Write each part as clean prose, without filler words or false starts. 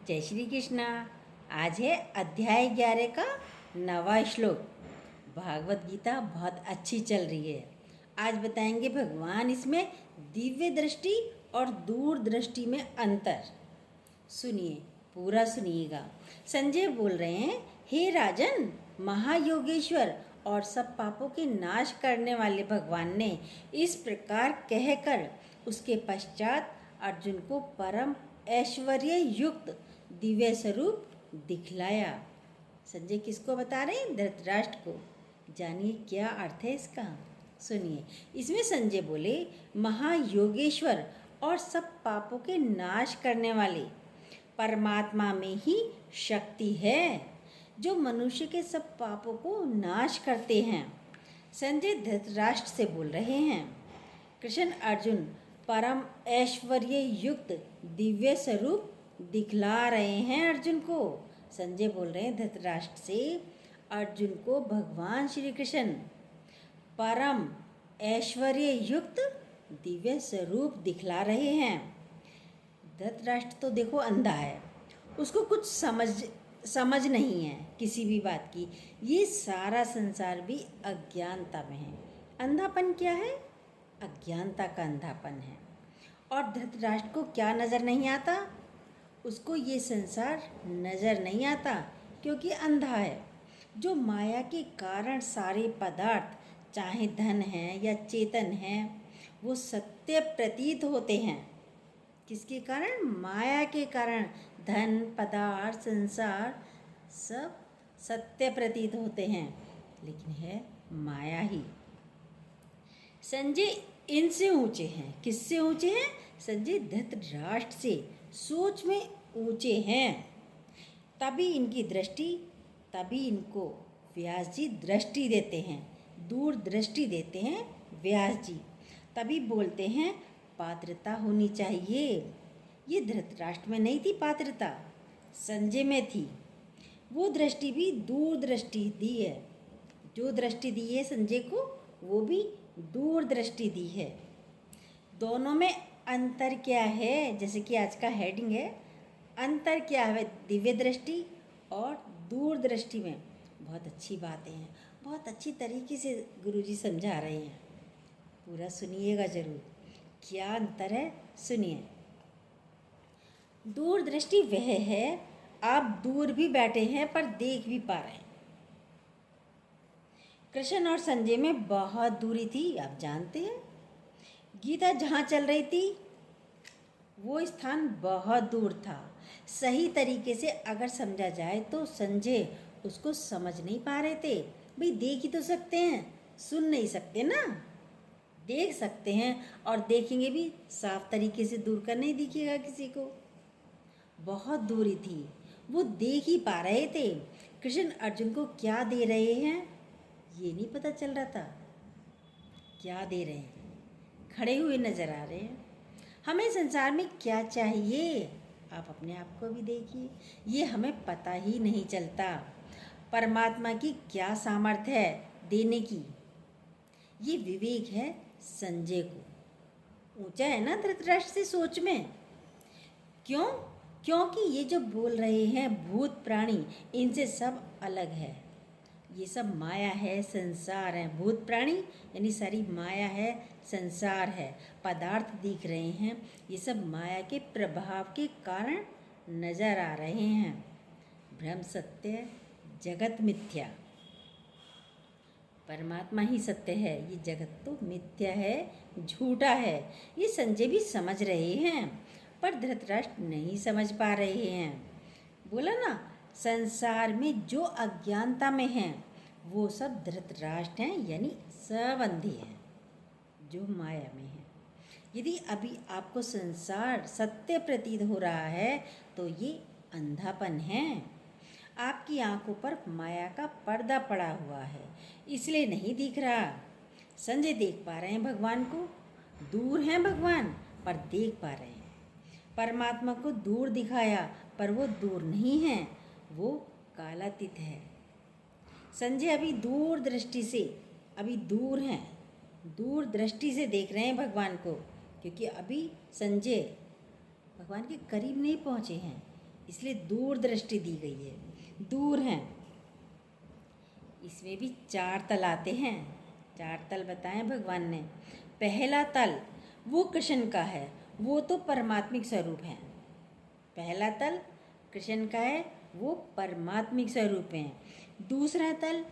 जय श्री कृष्णा। आज है अध्याय 11 का 9वां श्लोक। भागवत गीता बहुत अच्छी चल रही है। आज बताएंगे भगवान इसमें दिव्य दृष्टि और दूर दृष्टि में अंतर। सुनिए, पूरा सुनिएगा। संजय बोल रहे हैं, हे राजन, महायोगेश्वर और सब पापों के नाश करने वाले भगवान ने इस प्रकार कहकर उसके पश्चात अर्जुन को परम ऐश्वर्य युक्त दिव्य स्वरूप दिखलाया। संजय किसको बता रहे हैं? धृतराष्ट्र को। जानिए क्या अर्थ है इसका। सुनिए, इसमें संजय बोले, महायोगेश्वर और सब पापों के नाश करने वाले परमात्मा में ही शक्ति है जो मनुष्य के सब पापों को नाश करते हैं। संजय धृतराष्ट्र से बोल रहे हैं। कृष्ण अर्जुन परम ऐश्वर्य युक्त दिव्य स्वरूप दिखला रहे हैं अर्जुन को। संजय बोल रहे हैं धृतराष्ट्र से, अर्जुन को भगवान श्री कृष्ण परम ऐश्वर्य युक्त दिव्य स्वरूप दिखला रहे हैं। धृतराष्ट्र तो देखो अंधा है, उसको कुछ समझ नहीं है किसी भी बात की। ये सारा संसार भी अज्ञानता में है। अंधापन क्या है? अज्ञानता का अंधापन है। और धृतराष्ट्र को क्या नज़र नहीं आता? उसको ये संसार नज़र नहीं आता क्योंकि अंधा है। जो माया के कारण सारे पदार्थ, चाहे धन है या चेतन है, वो सत्य प्रतीत होते हैं। किसके कारण? माया के कारण धन, पदार्थ, संसार सब सत्य प्रतीत होते हैं, लेकिन है माया ही। संजय इनसे ऊंचे हैं। किससे ऊंचे हैं? संजय धृतराष्ट्र से सोच में ऊंचे हैं। तभी इनकी दृष्टि, तभी इनको व्यास जी दृष्टि देते हैं, दूर दृष्टि देते हैं व्यास जी। तभी बोलते हैं पात्रता होनी चाहिए। ये धृतराष्ट्र में नहीं थी पात्रता, संजय में थी। वो दृष्टि भी दूर दृष्टि दी है। जो दृष्टि दी है संजय को, वो भी दूर दृष्टि दी है। दोनों में अंतर क्या है? जैसे कि आज का हेडिंग है, अंतर क्या है दिव्य दृष्टि और दूर दृष्टि में। बहुत अच्छी बातें हैं, बहुत अच्छी तरीके से गुरुजी समझा रहे हैं। पूरा सुनिएगा ज़रूर। क्या अंतर है सुनिए। दूर दृष्टि वह है, आप दूर भी बैठे हैं पर देख भी पा रहे हैं। कृष्ण और संजय में बहुत दूरी थी, आप जानते हैं। गीता जहाँ चल रही थी वो स्थान बहुत दूर था। सही तरीके से अगर समझा जाए तो संजय उसको समझ नहीं पा रहे थे। भाई देख ही तो सकते हैं, सुन नहीं सकते ना। देख सकते हैं और देखेंगे भी साफ तरीके से, दूर का नहीं दिखेगा किसी को। बहुत दूरी थी, वो देख ही पा रहे थे। कृष्ण अर्जुन को क्या दे रहे हैं ये नहीं पता चल रहा था। क्या दे रहे हैं? खड़े हुए नजर आ रहे हैं। हमें संसार में क्या चाहिए, आप अपने आप को भी देखिए, ये हमें पता ही नहीं चलता। परमात्मा की क्या सामर्थ्य है देने की, ये विवेक है संजय को। ऊंचा है ना धृतराष्ट्र से सोच में। क्यों? क्योंकि ये जो बोल रहे हैं भूत प्राणी, इनसे सब अलग है। ये सब माया है, संसार है। भूत प्राणी यानी सारी माया है, संसार है। पदार्थ दिख रहे हैं, ये सब माया के प्रभाव के कारण नजर आ रहे हैं। ब्रह्म सत्य, जगत मिथ्या। परमात्मा ही सत्य है, ये जगत तो मिथ्या है, झूठा है। ये संजय भी समझ रहे हैं पर धृतराष्ट्र नहीं समझ पा रहे हैं। बोला ना, संसार में जो अज्ञानता में हैं वो सब धृतराष्ट्र हैं, यानी सब अंधे हैं जो माया में है। यदि अभी आपको संसार सत्य प्रतीत हो रहा है तो ये अंधापन है। आपकी आंखों पर माया का पर्दा पड़ा हुआ है, इसलिए नहीं दिख रहा। संजय देख पा रहे हैं भगवान को, दूर हैं भगवान पर देख पा रहे हैं। परमात्मा को दूर दिखाया पर वो दूर नहीं है, वो कालातीत है। संजय अभी दूर दृष्टि से, अभी दूर हैं, दूर दृष्टि से देख रहे हैं भगवान को, क्योंकि अभी संजय भगवान के करीब नहीं पहुँचे हैं, इसलिए दूरदृष्टि दी गई है, दूर हैं। इसमें भी 4 तल आते हैं। 4 तल बताएं भगवान ने। पहला तल वो कृष्ण का है, वो तो परमात्मिक स्वरूप है। पहला तल कृष्ण का है, वो परमात्मिक स्वरूप हैं। दूसरा तल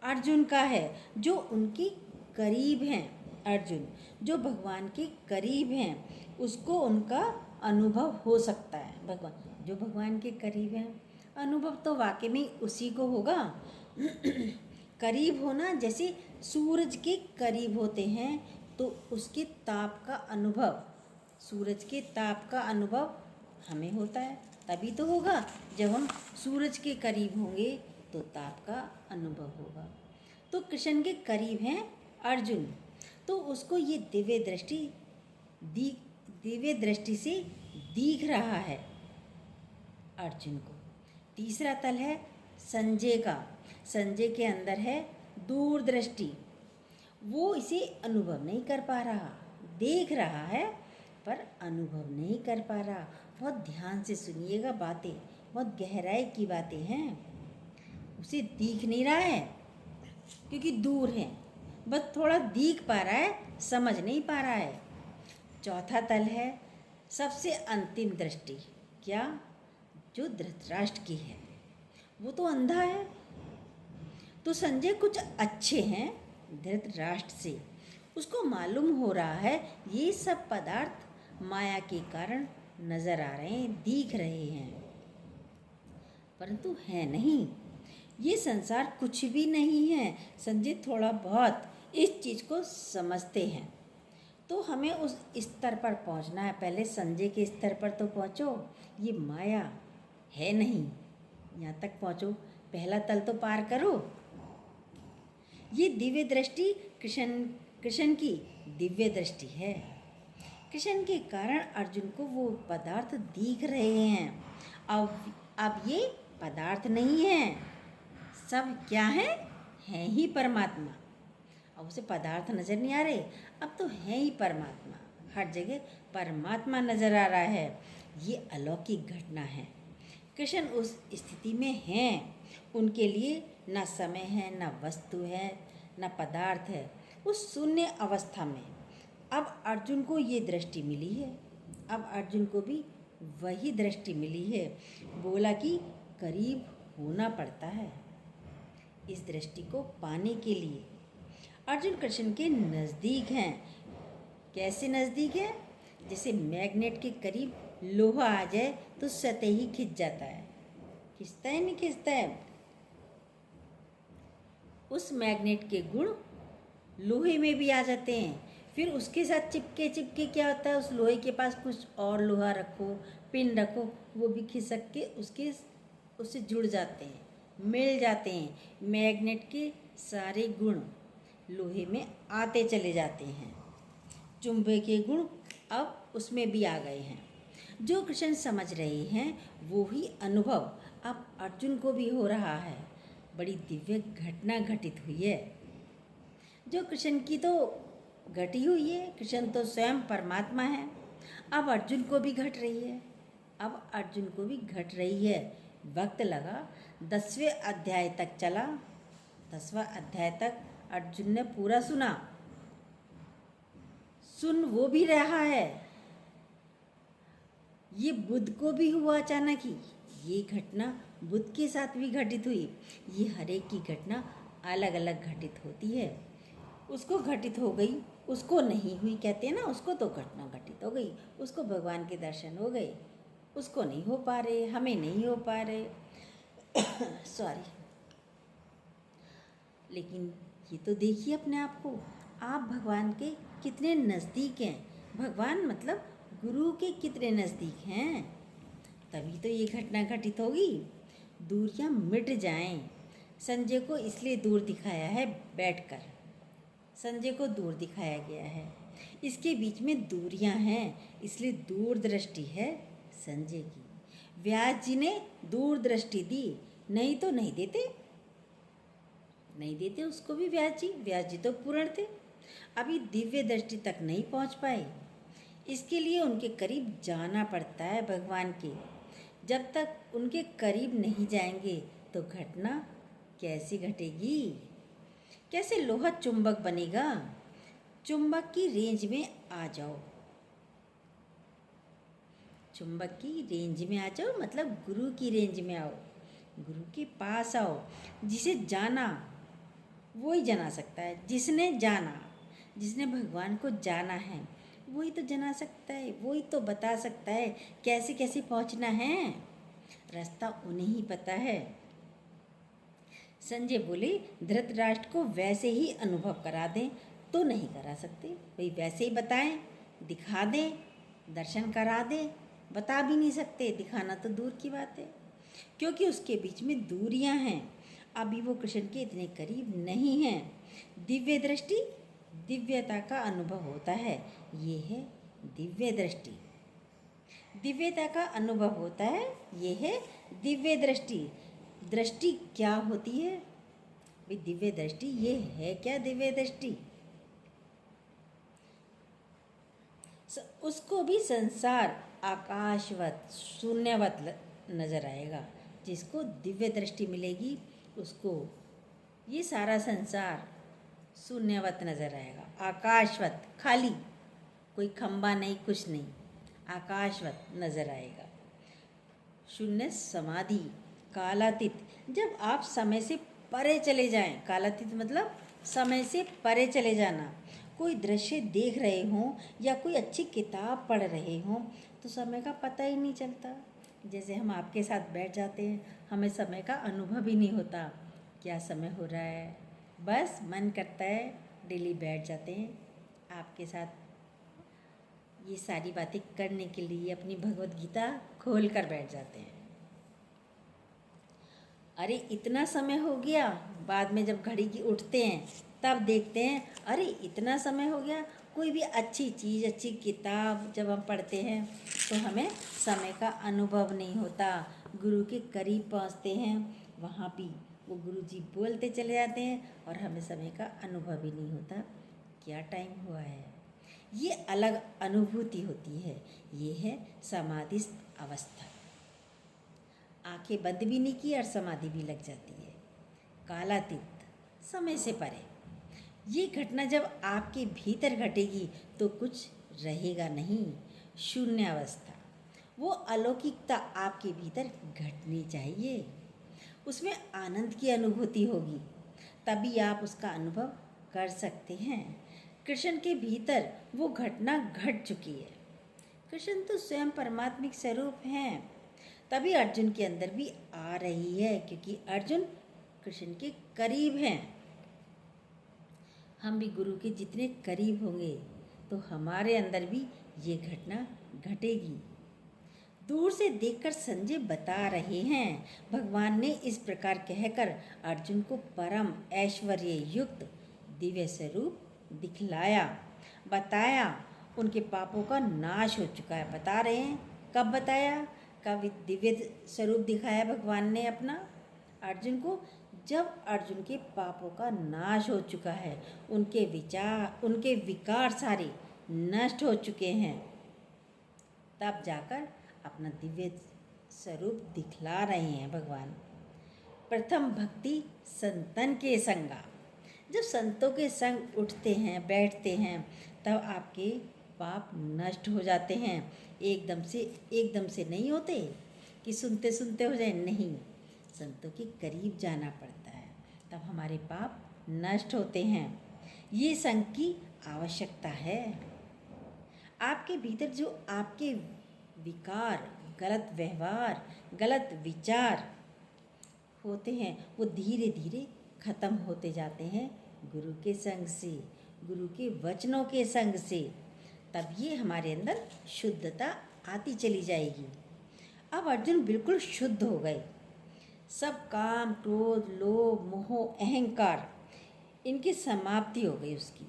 अर्जुन का है, जो उनके करीब हैं। अर्जुन जो भगवान के करीब हैं, उसको उनका अनुभव हो सकता है। भगवान जो भगवान के करीब हैं, अनुभव तो वाकई में उसी को होगा। करीब होना, जैसे सूरज के करीब होते हैं तो उसके ताप का अनुभव, सूरज के ताप का अनुभव हमें होता है, तभी तो होगा जब हम सूरज के करीब होंगे तो ताप का अनुभव होगा। तो कृष्ण के करीब हैं अर्जुन, तो उसको ये दिव्य दृष्टि से दिख रहा है अर्जुन को। तीसरा तल है संजय का। संजय के अंदर है दूरदृष्टि, वो इसे अनुभव नहीं कर पा रहा, देख रहा है पर अनुभव नहीं कर पा रहा। बहुत ध्यान से सुनिएगा, बातें बहुत गहराई की बातें हैं। उसे दिख नहीं रहा है क्योंकि दूर है, बस थोड़ा दिख पा रहा है, समझ नहीं पा रहा है। चौथा तल है सबसे अंतिम दृष्टि। क्या? जो धृतराष्ट्र की है, वो तो अंधा है। तो संजय कुछ अच्छे हैं धृतराष्ट्र से, उसको मालूम हो रहा है ये सब पदार्थ माया के कारण नजर आ रहे हैं, दिख रहे हैं, परंतु है नहीं। ये संसार कुछ भी नहीं है। संजय थोड़ा बहुत इस चीज़ को समझते हैं। तो हमें उस स्तर पर पहुंचना है। पहले संजय के स्तर पर तो पहुंचो, ये माया है नहीं, यहाँ तक पहुंचो, पहला तल तो पार करो। ये दिव्य दृष्टि कृष्ण की दिव्य दृष्टि है। कृष्ण के कारण अर्जुन को वो पदार्थ दिख रहे हैं। अब ये पदार्थ नहीं है, सब क्या है ही परमात्मा। अब उसे पदार्थ नजर नहीं आ रहे, अब तो है ही परमात्मा। हर जगह परमात्मा नजर आ रहा है। ये अलौकिक घटना है। कृष्ण उस स्थिति में हैं, उनके लिए न समय है, न वस्तु है, न पदार्थ है। उस शून्य अवस्था में अब अर्जुन को ये दृष्टि मिली है। अब अर्जुन को भी वही दृष्टि मिली है। बोला कि करीब होना पड़ता है इस दृष्टि को पाने के लिए। अर्जुन कृष्ण के नज़दीक हैं। कैसे नज़दीक है? जैसे मैग्नेट के करीब लोहा आ जाए तो सतह ही खिंच जाता है। खिंचता है नहीं खिंचता है? उस मैग्नेट के गुण लोहे में भी आ जाते हैं। फिर उसके साथ चिपके चिपके क्या होता है, उस लोहे के पास कुछ और लोहा रखो, पिन रखो, वो भी खिसक के उससे जुड़ जाते हैं, मिल जाते हैं। मैग्नेट के सारे गुण लोहे में आते चले जाते हैं। चुंबकीय गुण अब उसमें भी आ गए हैं। जो कृष्ण समझ रहे हैं वो ही अनुभव अब अर्जुन को भी हो रहा है। बड़ी दिव्य घटना घटित हुई है। जो कृष्ण की तो घटी हुई है, कृष्ण तो स्वयं परमात्मा है, अब अर्जुन को भी घट रही है। अब अर्जुन को भी घट रही है। वक्त लगा, 10वें अध्याय तक चला। 10वां अध्याय तक अर्जुन ने पूरा सुना। सुन वो भी रहा है। ये बुद्ध को भी हुआ अचानक ही। ये घटना बुद्ध के साथ भी घटित हुई। ये हर एक की घटना अलग अलग घटित होती है। उसको घटित हो गई, उसको नहीं हुई, कहते हैं ना, उसको तो घटना घटित हो गई, उसको भगवान के दर्शन हो गए, उसको नहीं हो पा रहे, हमें नहीं हो पा रहे। सॉरी। लेकिन ये तो देखिए अपने आप को, आप भगवान के कितने नज़दीक हैं। भगवान मतलब गुरु के कितने नज़दीक हैं, तभी तो ये घटना घटित होगी। दूरियां मिट जाएं। संजय को इसलिए दूर दिखाया है बैठकर, संजय को दूर दिखाया गया है। इसके बीच में दूरियां हैं, इसलिए दूरदृष्टि है संजय की। व्यास जी ने दूरदृष्टि दी, नहीं तो नहीं देते उसको भी। व्यास जी तो पूर्ण थे, अभी दिव्य दृष्टि तक नहीं पहुंच पाए। इसके लिए उनके करीब जाना पड़ता है भगवान के। जब तक उनके करीब नहीं जाएंगे तो घटना कैसी घटेगी? कैसे लोहा चुंबक बनेगा? चुंबक की रेंज में आ जाओ। चुंबक की रेंज में आ जाओ मतलब गुरु की रेंज में आओ, गुरु के पास आओ। जिसे जाना वो ही जना सकता है। जिसने जाना, जिसने भगवान को जाना है वही तो जना सकता है, वही तो बता सकता है कैसे कैसे पहुंचना है। रास्ता उन्हें ही पता है। संजय बोले, धृतराष्ट्र को वैसे ही अनुभव करा दें तो नहीं करा सकते, वही वैसे ही बताएं, दिखा दें, दर्शन करा दें। बता भी नहीं सकते, दिखाना तो दूर की बात है, क्योंकि उसके बीच में दूरियां हैं। अभी वो कृष्ण के इतने करीब नहीं हैं। दिव्य दृष्टि, दिव्यता का अनुभव होता है, ये है दिव्य दृष्टि। दिव्यता का अनुभव होता है, ये है दिव्य दृष्टि। दृष्टि क्या होती है भाई? दिव्य दृष्टि ये है क्या? दिव्य दृष्टि उसको भी संसार आकाशवत शून्यवत नजर आएगा। जिसको दिव्य दृष्टि मिलेगी उसको ये सारा संसार शून्यवत नजर आएगा, आकाशवत, खाली, कोई खंबा नहीं, कुछ नहीं, आकाशवत नजर आएगा। शून्य समाधि, कालातीत, जब आप समय से परे चले जाएं। कालातीत मतलब समय से परे चले जाना। कोई दृश्य देख रहे हों या कोई अच्छी किताब पढ़ रहे हों तो समय का पता ही नहीं चलता। जैसे हम आपके साथ बैठ जाते हैं, हमें समय का अनुभव ही नहीं होता क्या समय हो रहा है। बस मन करता है डेली बैठ जाते हैं आपके साथ ये सारी बातें करने के लिए, अपनी भगवत गीता खोल कर बैठ जाते हैं। अरे इतना समय हो गया, बाद में जब घड़ी की उठते हैं तब देखते हैं अरे इतना समय हो गया। कोई भी अच्छी चीज़, अच्छी किताब जब हम पढ़ते हैं तो हमें समय का अनुभव नहीं होता। गुरु के करीब पहुंचते हैं, वहाँ भी वो गुरु जी बोलते चले जाते हैं और हमें समय का अनुभव ही नहीं होता क्या टाइम हुआ है। ये अलग अनुभूति होती है, ये है समाधिस्थ अवस्था। आंखें बंद भी नहीं की और समाधि भी लग जाती है। कालातीत, समय से परे। ये घटना जब आपके भीतर घटेगी तो कुछ रहेगा नहीं, शून्य अवस्था। वो अलौकिकता आपके भीतर घटनी चाहिए, उसमें आनंद की अनुभूति होगी, तभी आप उसका अनुभव कर सकते हैं। कृष्ण के भीतर वो घटना घट चुकी है। कृष्ण तो स्वयं परमात्मिक स्वरूप हैं, तभी अर्जुन के अंदर भी आ रही है, क्योंकि अर्जुन कृष्ण के करीब हैं। हम भी गुरु के जितने करीब होंगे तो हमारे अंदर भी ये घटना घटेगी। दूर से देखकर संजय बता रहे हैं, भगवान ने इस प्रकार कहकर अर्जुन को परम ऐश्वर्य युक्त दिव्य स्वरूप दिखलाया, बताया। उनके पापों का नाश हो चुका है, बता रहे हैं। कब बताया? कब दिव्य स्वरूप दिखाया भगवान ने अपना अर्जुन को? जब अर्जुन के पापों का नाश हो चुका है, उनके विचार, उनके विकार सारे नष्ट हो चुके हैं, तब जाकर अपना दिव्य स्वरूप दिखला रहे हैं भगवान। प्रथम भक्ति संतन के संगा। जब संतों के संग उठते हैं, बैठते हैं, तब आपके पाप नष्ट हो जाते हैं। एकदम से नहीं होते कि सुनते सुनते हो जाए, नहीं, संतों के करीब जाना पड़ता है, तब हमारे पाप नष्ट होते हैं। ये संग की आवश्यकता है। आपके भीतर जो आपके विकार, गलत व्यवहार, गलत विचार होते हैं वो धीरे धीरे खत्म होते जाते हैं गुरु के संग से, गुरु के वचनों के संग से। तब ये हमारे अंदर शुद्धता आती चली जाएगी। अब अर्जुन बिल्कुल शुद्ध हो गए। सब काम, क्रोध, लोभ, मोह, अहंकार, इनकी समाप्ति हो गई उसकी।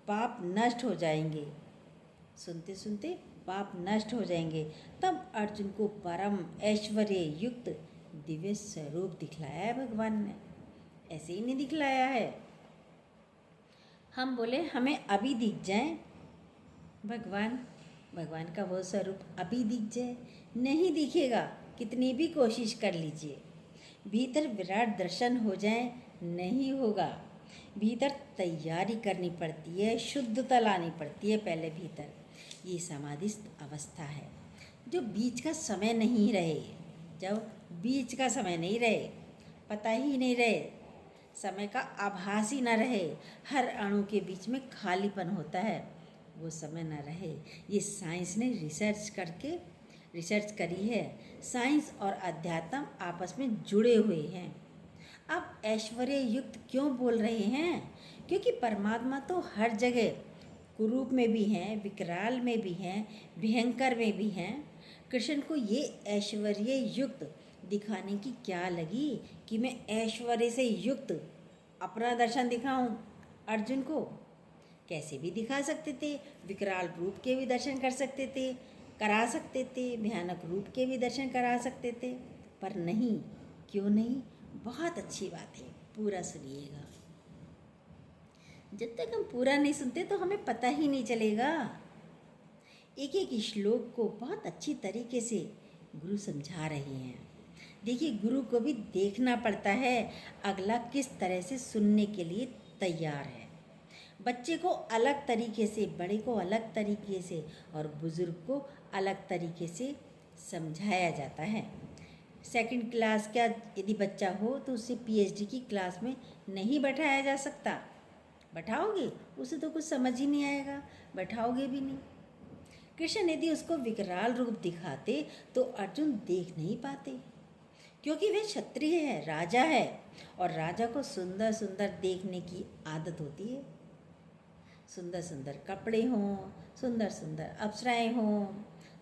पाप नष्ट हो जाएंगे, सुनते सुनते पाप नष्ट हो जाएंगे। तब अर्जुन को परम ऐश्वर्य युक्त दिव्य स्वरूप दिखलाया है भगवान ने, ऐसे ही नहीं दिखलाया है। हम बोले हमें अभी दिख जाए भगवान का वो स्वरूप अभी दिख जाए, नहीं दिखेगा, कितनी भी कोशिश कर लीजिए, भीतर विराट दर्शन हो जाए नहीं होगा। भीतर तैयारी करनी पड़ती है, शुद्धता लानी पड़ती है पहले भीतर। ये समाधिस्थ अवस्था है जो बीच का समय नहीं रहे, जब बीच का समय नहीं रहे, पता ही नहीं रहे, समय का आभास ही ना रहे, हर अणु के बीच में खालीपन होता है, वो समय ना रहे। ये साइंस ने रिसर्च करी है। साइंस और अध्यात्म आपस में जुड़े हुए हैं। अब ऐश्वर्य युक्त क्यों बोल रहे हैं? क्योंकि परमात्मा तो हर जगह कुरूप में भी हैं, विकराल में भी हैं, भयंकर में भी हैं। कृष्ण को ये ऐश्वर्य युक्त दिखाने की क्या लगी कि मैं ऐश्वर्य से युक्त अपना दर्शन दिखाऊं अर्जुन को? कैसे भी दिखा सकते थे, विकराल रूप के भी दर्शन कर सकते थे, करा सकते थे, भयानक रूप के भी दर्शन करा सकते थे, पर नहीं। क्यों नहीं? बहुत अच्छी बात है, पूरा सुनिएगा। जब तक हम पूरा नहीं सुनते तो हमें पता ही नहीं चलेगा। एक एक श्लोक को बहुत अच्छी तरीके से गुरु समझा रहे हैं। देखिए, गुरु को भी देखना पड़ता है अगला किस तरह से सुनने के लिए तैयार है। बच्चे को अलग तरीके से, बड़े को अलग तरीके से और बुज़ुर्ग को अलग तरीके से समझाया जाता है। सेकंड क्लास का यदि बच्चा हो तो उसे पीएचडी की क्लास में नहीं बैठाया जा सकता। बैठाओगे उसे तो कुछ समझ ही नहीं आएगा, बैठाओगे भी नहीं। कृष्ण यदि उसको विकराल रूप दिखाते तो अर्जुन देख नहीं पाते, क्योंकि वे क्षत्रिय है, राजा है, और राजा को सुंदर सुंदर देखने की आदत होती है। सुंदर सुंदर कपड़े हों, सुंदर सुंदर अप्सराएं हों,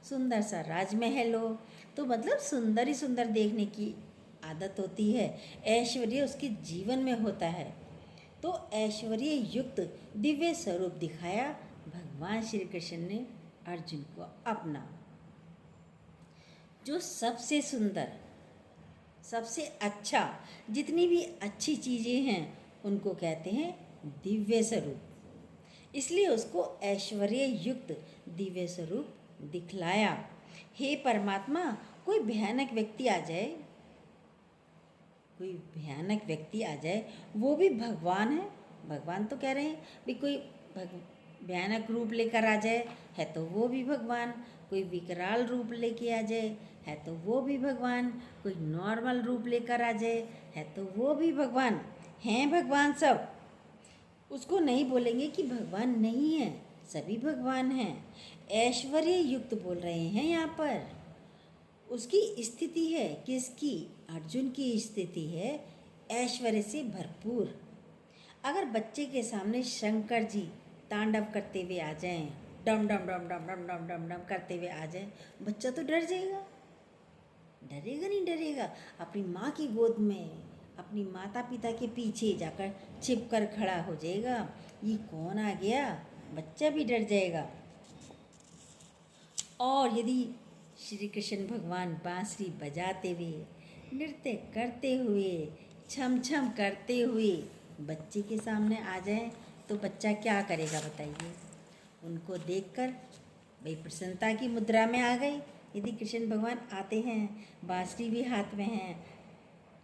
सुंदर सा राजमहल हो, तो मतलब सुंदर ही सुंदर देखने की आदत होती है। ऐश्वर्य उसके जीवन में होता है। तो ऐश्वर्य युक्त दिव्य स्वरूप दिखाया भगवान श्री कृष्ण ने अर्जुन को अपना। जो सबसे सुंदर, सबसे अच्छा, जितनी भी अच्छी चीज़ें हैं उनको कहते हैं दिव्य स्वरूप। इसलिए उसको ऐश्वर्य युक्त दिव्य स्वरूप दिखलाया। हे परमात्मा, कोई भयानक व्यक्ति आ जाए, कोई भयानक व्यक्ति आ जाए, वो भी भगवान है। भगवान तो कह रहे हैं भी कोई भयानक रूप लेकर आ जाए है तो वो भी भगवान, कोई विकराल रूप लेके आ जाए है तो वो भी भगवान, कोई नॉर्मल रूप लेकर आ जाए है तो वो भी भगवान हैं। भगवान सब, उसको नहीं बोलेंगे कि भगवान नहीं है, सभी भगवान हैं। ऐश्वर्य युक्त बोल रहे हैं यहाँ पर। उसकी स्थिति है किसकी? अर्जुन की स्थिति है ऐश्वर्य से भरपूर। अगर बच्चे के सामने शंकर जी तांडव करते हुए आ जाएं, डम डम डम डम डम डम डम डम करते हुए आ जाएं, बच्चा तो डर जाएगा। डरेगा नहीं डरेगा, अपनी माँ की गोद में, अपनी माता पिता के पीछे जाकर छिप कर खड़ा हो जाएगा। ये कौन आ गया? बच्चा भी डर जाएगा। और यदि श्री कृष्ण भगवान बांसुरी बजाते हुए, नृत्य करते हुए, छम छम करते हुए बच्चे के सामने आ जाए तो बच्चा क्या करेगा बताइए? उनको देखकर भाई प्रसन्नता की मुद्रा में आ गई। यदि कृष्ण भगवान आते हैं, बांसुरी भी हाथ में है,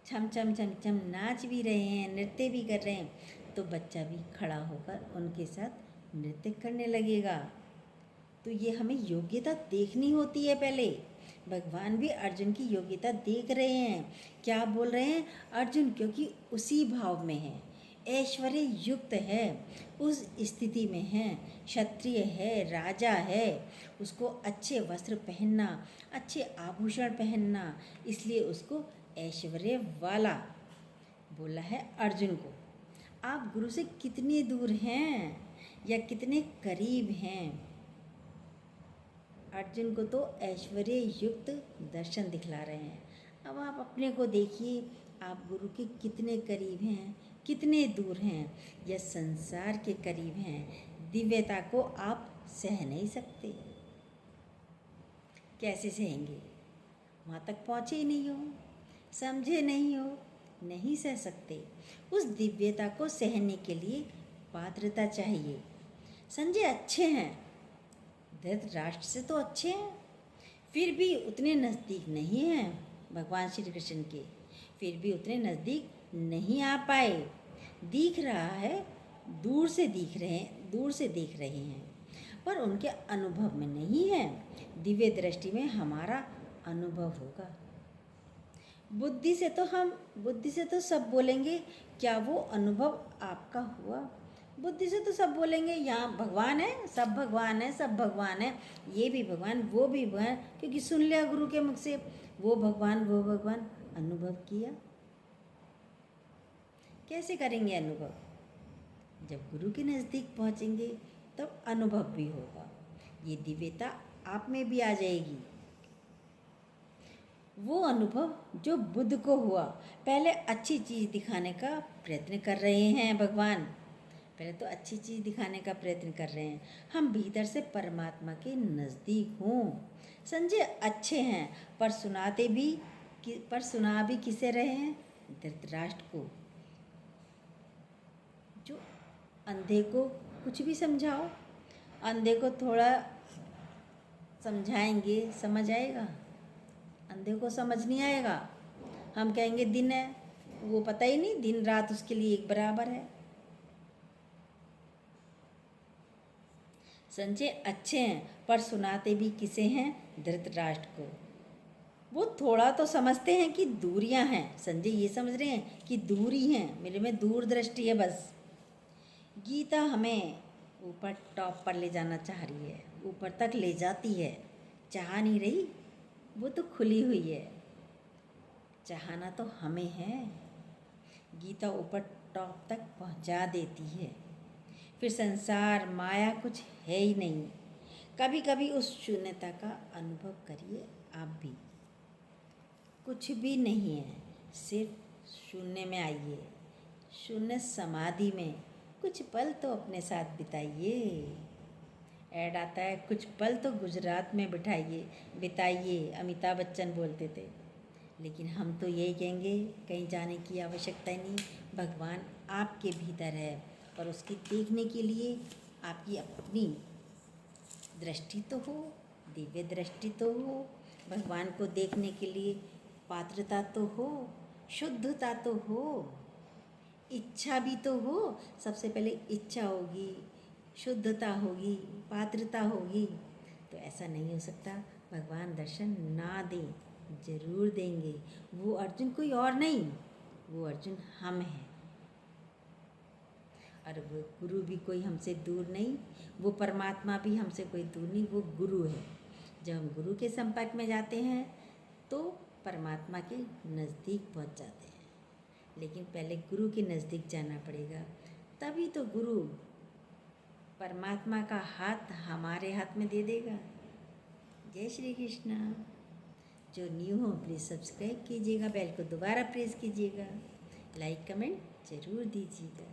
छम छम छम छम नाच भी रहे हैं, नृत्य भी कर रहे हैं, तो बच्चा भी खड़ा होकर उनके साथ नृत्य करने लगेगा। तो ये हमें योग्यता देखनी होती है पहले। भगवान भी अर्जुन की योग्यता देख रहे हैं। क्या बोल रहे हैं? अर्जुन क्योंकि उसी भाव में है, ऐश्वर्य युक्त है, उस स्थिति में है, क्षत्रिय है, राजा है, उसको अच्छे वस्त्र पहनना, अच्छे आभूषण पहनना, इसलिए उसको ऐश्वर्य वाला बोला है अर्जुन को। आप गुरु से कितने दूर हैं या कितने करीब हैं? अर्जुन को तो ऐश्वर्य युक्त दर्शन दिखला रहे हैं। अब आप अपने को देखिए, आप गुरु के कितने करीब हैं, कितने दूर हैं, या संसार के करीब हैं। दिव्यता को आप सह नहीं सकते। कैसे सहेंगे? वहाँ तक पहुँचे ही नहीं हो, समझे नहीं हो, नहीं सह सकते। उस दिव्यता को सहने के लिए पात्रता चाहिए। संजय अच्छे हैं, धृतराष्ट्र से तो अच्छे हैं, फिर भी उतने नज़दीक नहीं हैं भगवान श्री कृष्ण के, फिर भी उतने नज़दीक नहीं आ पाए। दिख रहा है, दूर से दिख रहे हैं, दूर से देख रहे हैं, पर उनके अनुभव में नहीं है। दिव्य दृष्टि में हमारा अनुभव होगा। बुद्धि से तो सब बोलेंगे, क्या वो अनुभव आपका हुआ? बुद्धि से तो सब बोलेंगे यहाँ भगवान है, सब भगवान है, सब भगवान है, ये भी भगवान, वो भी भगवान, क्योंकि सुन लिया गुरु के मुख से, वो भगवान, वो भगवान। अनुभव किया? कैसे करेंगे अनुभव? जब गुरु के नज़दीक पहुँचेंगे तब अनुभव भी होगा। ये दिव्यता आप में भी आ जाएगी। वो अनुभव जो बुद्ध को हुआ। पहले अच्छी चीज़ दिखाने का प्रयत्न कर रहे हैं भगवान, पहले तो अच्छी चीज़ दिखाने का प्रयत्न कर रहे हैं। हम भीतर से परमात्मा के नज़दीक हों। संजय अच्छे हैं, पर सुना भी किसे रहे हैं? धृतराष्ट्र को। जो अंधे को कुछ भी समझाओ, अंधे को थोड़ा समझाएंगे समझ आएगा? अंधे को समझ नहीं आएगा। हम कहेंगे दिन है, वो पता ही नहीं दिन रात उसके लिए एक बराबर है। संजय अच्छे हैं, पर सुनाते भी किसे हैं? धृतराष्ट्र को। वो थोड़ा तो समझते हैं कि दूरियां हैं। संजय ये समझ रहे हैं कि दूरी हैं, मेरे में दूरदृष्टि है बस। गीता हमें ऊपर टॉप पर ले जाना चाह रही है, ऊपर तक ले जाती है। चाह नहीं रही, वो तो खुली हुई है, चाहना तो हमें है। गीता ऊपर टॉप तक पहुंचा देती है। फिर संसार माया कुछ है ही नहीं। कभी कभी उस शून्यता का अनुभव करिए आप भी। कुछ भी नहीं है, सिर्फ शून्य में आइए, शून्य समाधि में कुछ पल तो अपने साथ बिताइए। ऐड आता है, कुछ पल तो गुजरात में बिताइए, अमिताभ बच्चन बोलते थे। लेकिन हम तो यही कहेंगे, कहीं जाने की आवश्यकता नहीं, भगवान आपके भीतर है, पर उसकी देखने के लिए आपकी अपनी दृष्टि तो हो, दिव्य दृष्टि तो हो। भगवान को देखने के लिए पात्रता तो हो, शुद्धता तो हो, इच्छा भी तो हो। सबसे पहले इच्छा होगी, शुद्धता होगी, पात्रता होगी, तो ऐसा नहीं हो सकता भगवान दर्शन ना दें। जरूर देंगे। वो अर्जुन कोई और नहीं, वो अर्जुन हम हैं। और वो गुरु भी कोई हमसे दूर नहीं, वो परमात्मा भी हमसे कोई दूर नहीं, वो गुरु है। जब हम गुरु के संपर्क में जाते हैं तो परमात्मा के नज़दीक पहुंच जाते हैं। लेकिन पहले गुरु के नज़दीक जाना पड़ेगा, तभी तो गुरु परमात्मा का हाथ हमारे हाथ में दे देगा। जय श्री कृष्णा। जो न्यू हो प्लीज़ सब्सक्राइब कीजिएगा, बेल को दोबारा प्रेस कीजिएगा, लाइक कमेंट ज़रूर दीजिएगा।